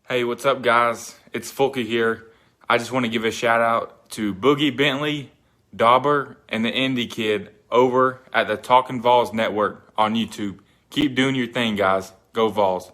Hey, what's up, guys? It's Fulky here. I just want to give a shout out to Boogie Bentley, Dauber, and the Indie Kid over at the Talkin VAWLS Network on YouTube. Keep doing your thing, guys. Go VAWLS.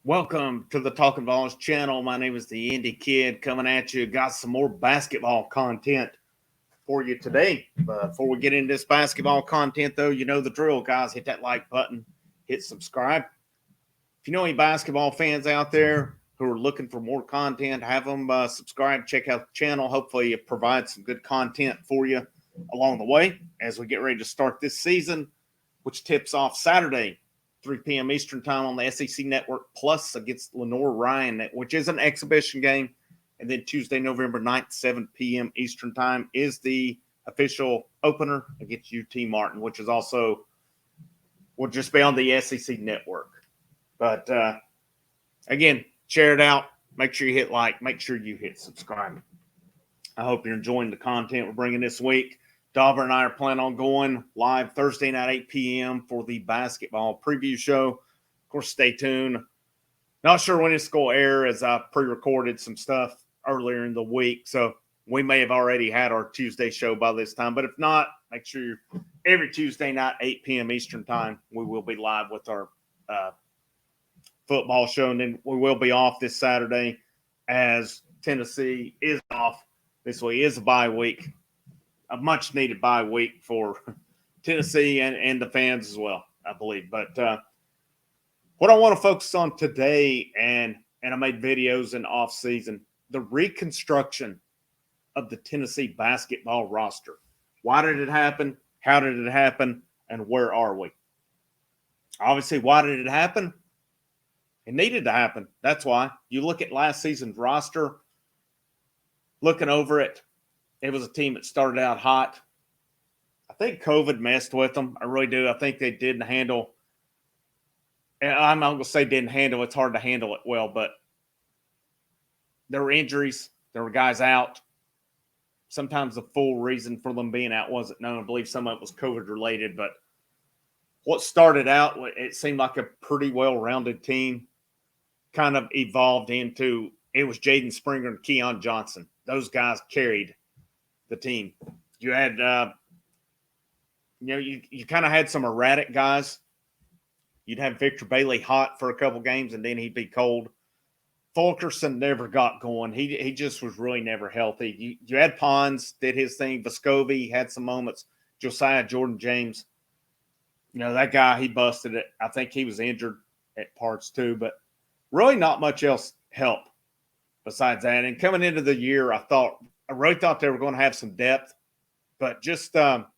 Welcome to the Talkin VAWLS channel. My name is the Indie Kid coming at you. Got some more basketball content for you today. Before we get into this basketball content, though, you know the drill, guys. Hit that like button, hit subscribe. If you know any basketball fans out there who are looking for more content, have them subscribe, check out the channel. Hopefully it provides some good content for you along the way as we get ready to start this season, which tips off Saturday, 3 p.m. Eastern time on the SEC Network Plus against Lenore Ryan, which is an exhibition game. And then Tuesday, November 9th, 7 p.m. Eastern time is the official opener against UT Martin, which is also will just be on the SEC Network. But, again, share it out. Make sure you hit like. Make sure you hit subscribe. I hope you're enjoying the content we're bringing this week. Dauber and I are planning on going live Thursday night, 8 p.m. for the basketball preview show. Of course, stay tuned. Not sure when it's going to air, as I pre-recorded some stuff earlier in the week. So we may have already had our Tuesday show by this time. But if not, make sure every Tuesday night, 8 p.m. Eastern time, we will be live with our football show, and then we will be off this Saturday as Tennessee is off this week. It is a bye week, a much needed bye week for Tennessee and the fans as well, I believe. But what I want to focus on today, and I made videos in off season, the reconstruction of the Tennessee basketball roster. Why did it happen? How did it happen? And where are we? Obviously, why did it happen? It needed to happen. That's why. You look at last season's roster, looking over it, it was a team that started out hot. I think COVID messed with them. I really do. I think they didn't handle – and I'm not going to say didn't handle. It's hard to handle it well, but there were injuries. There were guys out. Sometimes the full reason for them being out wasn't known. I believe some of it was COVID-related, but what started out, it seemed like a pretty well-rounded team, kind of evolved into it was Jaden Springer and Keon Johnson. Those guys carried the team. You had, you kind of had some erratic guys. You'd have Victor Bailey hot for a couple games, and then he'd be cold. Fulkerson never got going. He just was really never healthy. You had Pons, did his thing. Vescovi had some moments. Josiah Jordan-James. That guy, he busted it. I think he was injured at parts too, but really not much else help besides that. And coming into the year, I really thought they were going to have some depth, but just a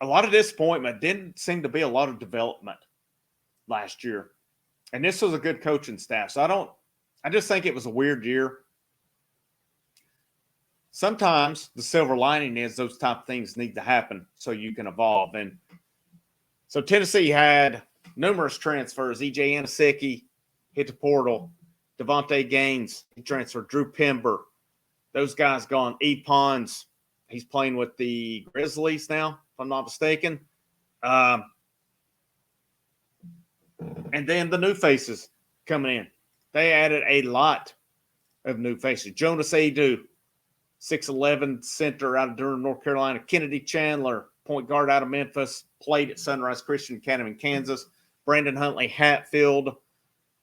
lot of disappointment. Didn't seem to be a lot of development last year. And this was a good coaching staff. So I just think it was a weird year. Sometimes the silver lining is those type of things need to happen so you can evolve. And so Tennessee had numerous transfers. E.J. Anosicki hit the portal. Devontae Gaines, he transferred. Drew Pember. Those guys gone. E. Pons, he's playing with the Grizzlies now, if I'm not mistaken. And then the new faces coming in. They added a lot of new faces. Jonas Adu, 6'11" center out of Durham, North Carolina. Kennedy Chandler, point guard out of Memphis, played at Sunrise Christian Academy in Kansas. Brandon Huntley Hatfield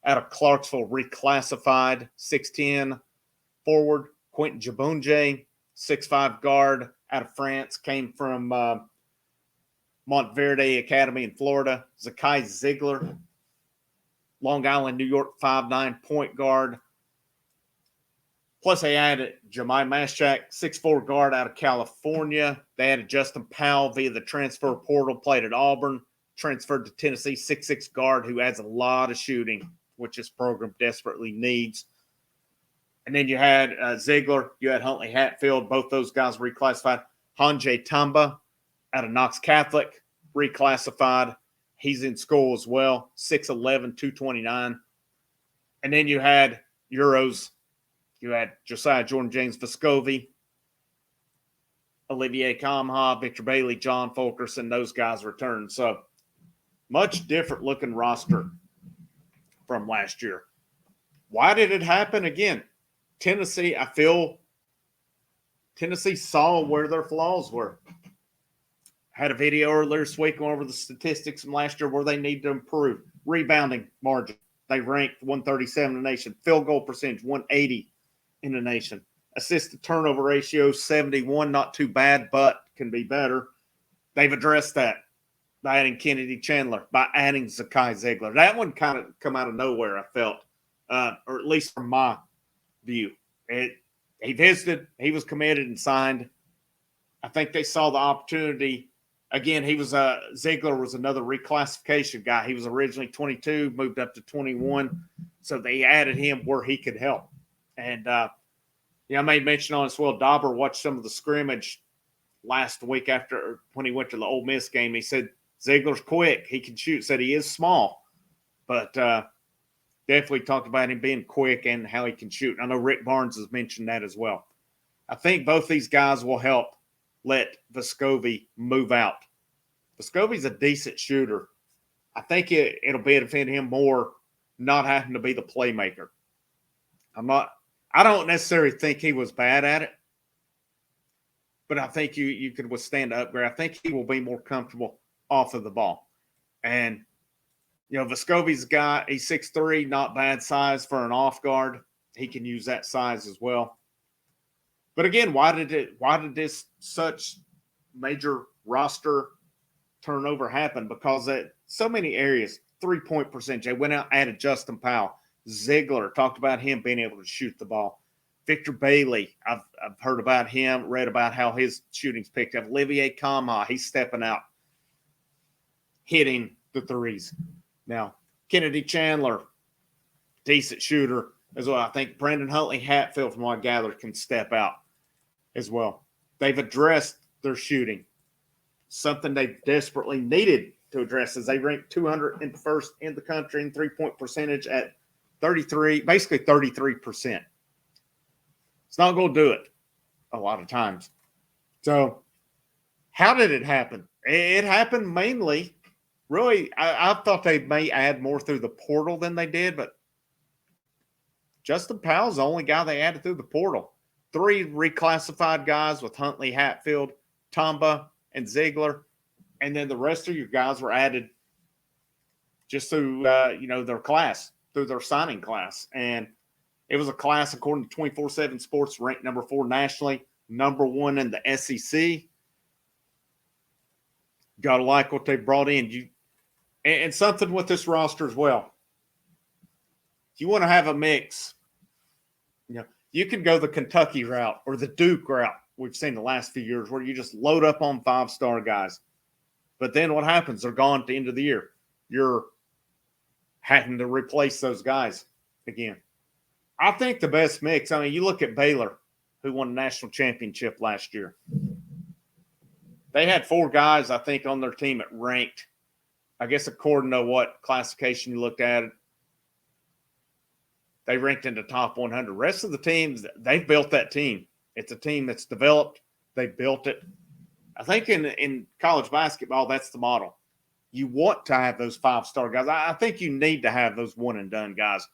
out of Clarksville, reclassified, 6'10" forward. Quentin Jabunje, 6'5" guard out of France, came from Montverde Academy in Florida. Zakai Ziegler, Long Island, New York, 5'9" point guard. Plus, they added Jemai Maschak, 6'4" guard out of California. They added Justin Powell via the transfer portal, played at Auburn, transferred to Tennessee, 6'6" guard who adds a lot of shooting, which this program desperately needs. And then you had Ziegler, you had Huntley Hatfield, both those guys reclassified. Hanjay Tamba out of Knox Catholic, reclassified. He's in school as well, 6'11", 229. And then you had Euros. You had Josiah Jordan-James Vescovi, Olivier Kamha, Victor Bailey, John Fulkerson, those guys returned. So Much different looking roster from last year. Why did it happen? Again, Tennessee, I feel Tennessee saw where their flaws were. Had a video earlier this week going over the statistics from last year where they need to improve. Rebounding margin, they ranked 137 in the nation. Field goal percentage, 180 in the nation. Assist to turnover ratio, 71, not too bad, but can be better. They've addressed that by adding Kennedy Chandler, by adding Zakai Ziegler. That one kind of come out of nowhere, I felt, or at least from my view. He visited, he was committed and signed. I think they saw the opportunity. Again, Ziegler was another reclassification guy. He was originally 22, moved up to 21. So they added him where he could help. And, I made mention on as well, Dauber watched some of the scrimmage last week after when he went to the Ole Miss game. He said Ziegler's quick. He can shoot. Said he is small, but definitely talked about him being quick and how he can shoot. I know Rick Barnes has mentioned that as well. I think both these guys will help let Vescovi move out. Vescovi's a decent shooter. I think it'll benefit him more not having to be the playmaker. I don't necessarily think he was bad at it, but I think you could withstand the upgrade. I think he will be more comfortable off of the ball. And, Vescovi's a guy, he's 6'3", not bad size for an off guard. He can use that size as well. But again, why did this such major roster turnover happen? Because at so many areas, 3-point percentage, they went out, added Justin Powell. Ziegler, talked about him being able to shoot the ball. Victor Bailey, I've heard about him, read about how his shooting's picked up. Olivier Kama, he's stepping out, hitting the threes. Now, Kennedy Chandler, decent shooter as well. I think Brandon Huntley Hatfield, from what I gathered, can step out as well. They've addressed their shooting. Something they desperately needed to address is they ranked 201st in the country in 3-point percentage at 33%. It's not going to do it a lot of times. So how did it happen? It happened mainly, really, I thought they may add more through the portal than they did, but Justin Powell's the only guy they added through the portal. 3 reclassified guys with Huntley, Hatfield, Tamba, and Ziegler. And then the rest of your guys were added just through, their class, through their signing class. And it was a class, according to 24/7 Sports, ranked number 4 nationally, number 1 in the SEC. Got to like what they brought in. And something with this roster as well. If you want to have a mix, you can go the Kentucky route or the Duke route we've seen the last few years where you just load up on 5-star guys. But then what happens? They're gone at the end of the year. You're having to replace those guys again. I think the best mix, you look at Baylor, who won a national championship last year. They had 4 guys, I think, on their team that ranked, I guess according to what classification you looked at, they ranked in the top 100. Rest of the teams, they've built that team. It's a team that's developed. They built it. I think in college basketball, that's the model. You want to have those 5-star guys. I think you need to have those one-and-done guys.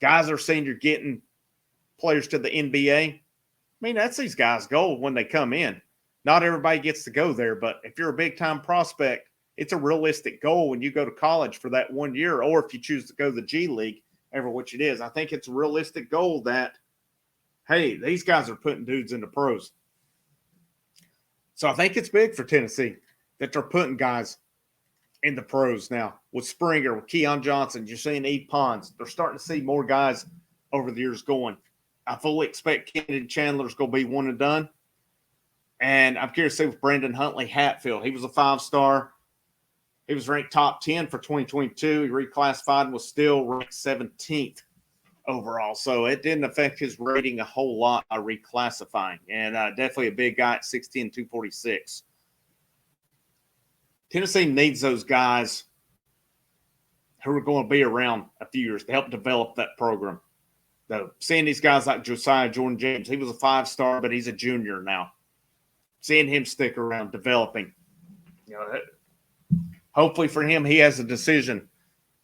Guys are saying you're getting players to the NBA. That's these guys' goal when they come in. Not everybody gets to go there, but if you're a big-time prospect, it's a realistic goal when you go to college for that 1 year, or if you choose to go to the G League, ever which it is. I think it's a realistic goal that, hey, these guys are putting dudes into pros. So I think it's big for Tennessee that they're putting guys in the pros now. With Springer, with Keon Johnson, you're seeing Eve Pons. They're starting to see more guys over the years going. I fully expect Kennedy Chandler's going to be one and done. And I'm curious to see with Brandon Huntley Hatfield. He was a 5-star. He was ranked top 10 for 2022. He reclassified and was still ranked 17th overall. So it didn't affect his rating a whole lot by reclassifying. And definitely a big guy at 6'10", 246. Tennessee needs those guys who are going to be around a few years to help develop that program. Though seeing these guys like Josiah Jordan-James, he was a 5-star, but he's a junior now. Seeing him stick around, developing. hopefully for him, he has a decision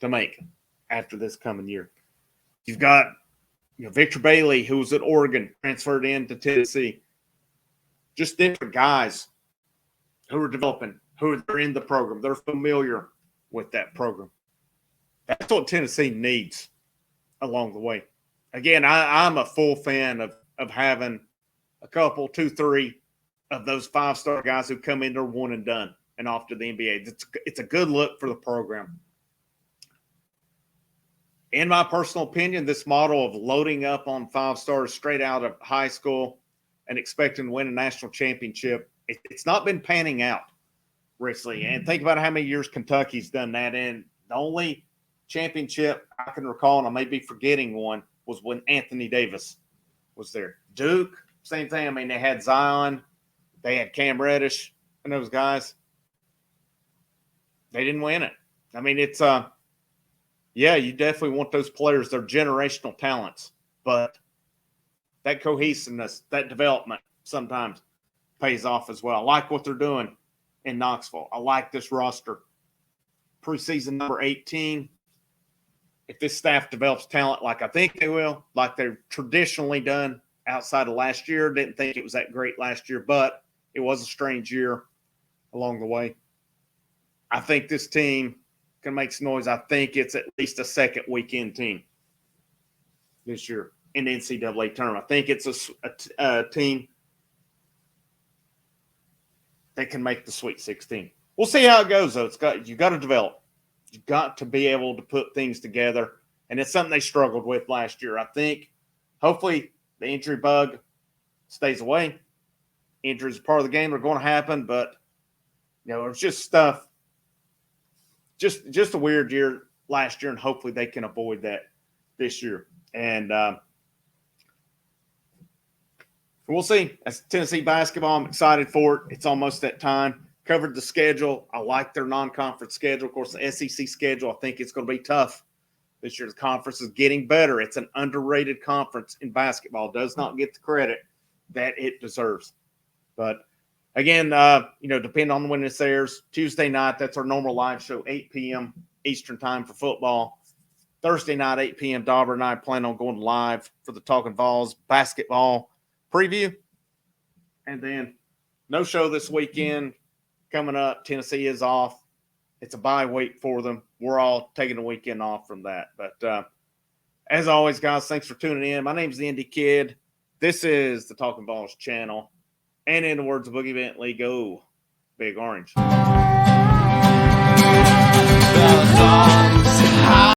to make after this coming year. You've got Victor Bailey, who was at Oregon, transferred into Tennessee. Just different guys who are developing, who are in the program. They're familiar with that program. That's what Tennessee needs along the way. Again, I'm a full fan of having a couple, 2, 3 of those 5-star guys who come in, they're one and done and off to the NBA. It's a good look for the program. In my personal opinion, this model of loading up on 5 stars straight out of high school and expecting to win a national championship, it's not been panning out recently. And think about how many years Kentucky's done that. And the only championship I can recall, and I may be forgetting one, was when Anthony Davis was there. Duke, same thing. I mean, they had Zion, they had Cam Reddish, and those guys. They didn't win it. I mean, it's yeah, you definitely want those players. They're generational talents, but that cohesiveness, that development sometimes pays off as well. I like what they're doing in Knoxville. I like this roster. Preseason number 18. If this staff develops talent like I think they will, like they've traditionally done outside of last year, didn't think it was that great last year, but it was a strange year along the way. I think this team can make some noise. I think it's at least a second weekend team this year in the NCAA tournament. I think it's a team that can make the Sweet 16. We'll see how it goes, though. You got to develop. You've got to be able to put things together, and it's something they struggled with last year. I think hopefully the injury bug stays away. Injuries are part of the game. They're going to happen, but it's just stuff. Just a weird year last year, and hopefully they can avoid that this year. And we'll see. As Tennessee basketball, I'm excited for it. It's almost that time. Covered the schedule. I like their non-conference schedule. Of course, the SEC schedule, I think it's going to be tough this year. The conference is getting better. It's an underrated conference in basketball. It does not get the credit that it deserves. But again, depending on when this airs, Tuesday night, that's our normal live show, 8 p.m. Eastern time for football. Thursday night, 8 p.m., Dauber and I plan on going live for the Talkin VAWLS basketball preview. And then no show this weekend coming up. Tennessee is off. It's a bye week for them. We're all taking a weekend off from that. But as always, guys, thanks for tuning in. My name's the Indie Kid. This is the Talkin VAWLS channel. And in the words of Boogie Bentley, go Big Orange.